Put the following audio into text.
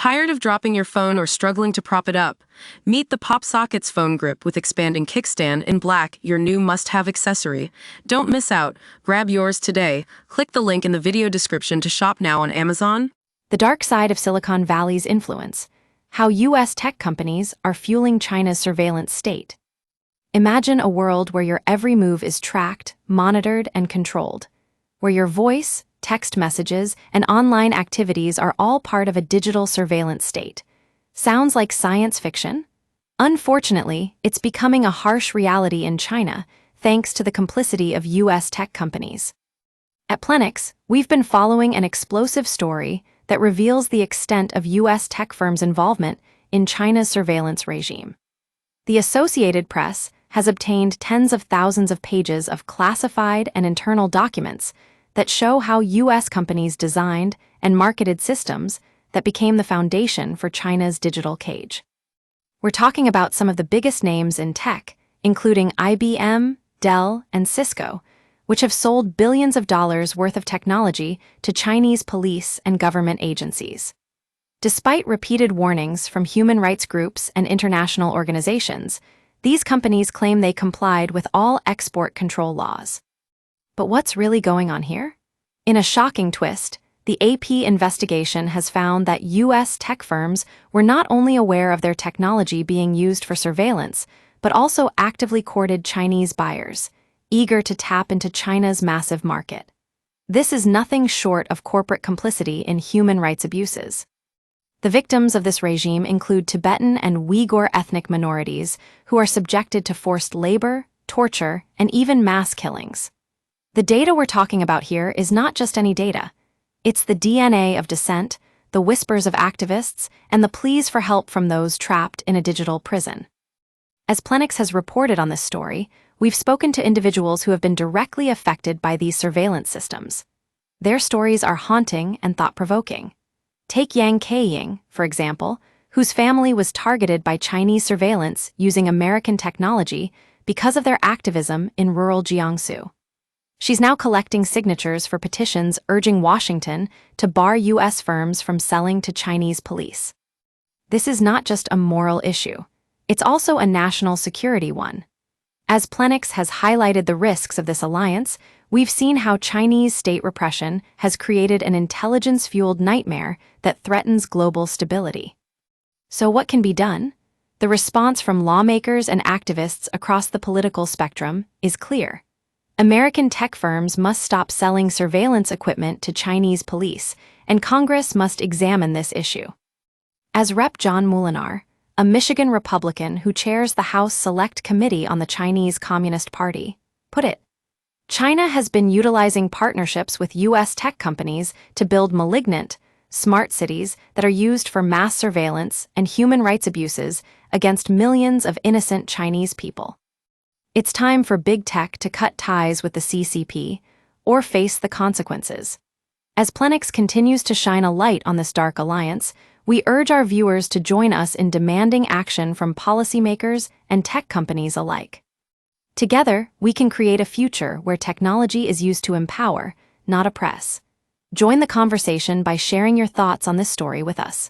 Tired of dropping your phone or struggling to prop it up? Meet the PopSockets phone grip with expanding kickstand in black, your new must-have accessory. Don't miss out. Grab yours today. Click the link in the video description to shop now on Amazon. The dark side of Silicon Valley's influence. How U.S. tech companies are fueling China's surveillance state. Imagine a world where your every move is tracked, monitored, and controlled. Where your voice, text messages, and online activities are all part of a digital surveillance state. Sounds like science fiction? Unfortunately, it's becoming a harsh reality in China, thanks to the complicity of U.S. tech companies. At Plenix, we've been following an explosive story that reveals the extent of U.S. tech firms' involvement in China's surveillance regime. The Associated Press has obtained tens of thousands of pages of classified and internal documents that show how U.S. companies designed and marketed systems that became the foundation for China's digital cage. We're talking about some of the biggest names in tech, including IBM, Dell, and Cisco, which have sold billions of dollars worth of technology to Chinese police and government agencies. Despite repeated warnings from human rights groups and international organizations, these companies claim they complied with all export control laws. But what's really going on here? In a shocking twist, the AP investigation has found that U.S. tech firms were not only aware of their technology being used for surveillance, but also actively courted Chinese buyers, eager to tap into China's massive market. This is nothing short of corporate complicity in human rights abuses. The victims of this regime include Tibetan and Uyghur ethnic minorities who are subjected to forced labor, torture, and even mass killings. The data we're talking about here is not just any data. It's the DNA of dissent, the whispers of activists, and the pleas for help from those trapped in a digital prison. As Plenix has reported on this story, we've spoken to individuals who have been directly affected by these surveillance systems. Their stories are haunting and thought-provoking. Take Yang Keiying, for example, whose family was targeted by Chinese surveillance using American technology because of their activism in rural Jiangsu. She's now collecting signatures for petitions urging Washington to bar U.S. firms from selling to Chinese police. This is not just a moral issue. It's also a national security one. As Plenix has highlighted the risks of this alliance, we've seen how Chinese state repression has created an intelligence-fueled nightmare that threatens global stability. So what can be done? The response from lawmakers and activists across the political spectrum is clear. American tech firms must stop selling surveillance equipment to Chinese police, and Congress must examine this issue. As Rep. John Moolenaar, a Michigan Republican who chairs the House Select Committee on the Chinese Communist Party, put it, China has been utilizing partnerships with U.S. tech companies to build malignant, smart cities that are used for mass surveillance and human rights abuses against millions of innocent Chinese people. It's time for big tech to cut ties with the CCP or face the consequences. As Plenix continues to shine a light on this dark alliance, we urge our viewers to join us in demanding action from policymakers and tech companies alike. Together, we can create a future where technology is used to empower, not oppress. Join the conversation by sharing your thoughts on this story with us.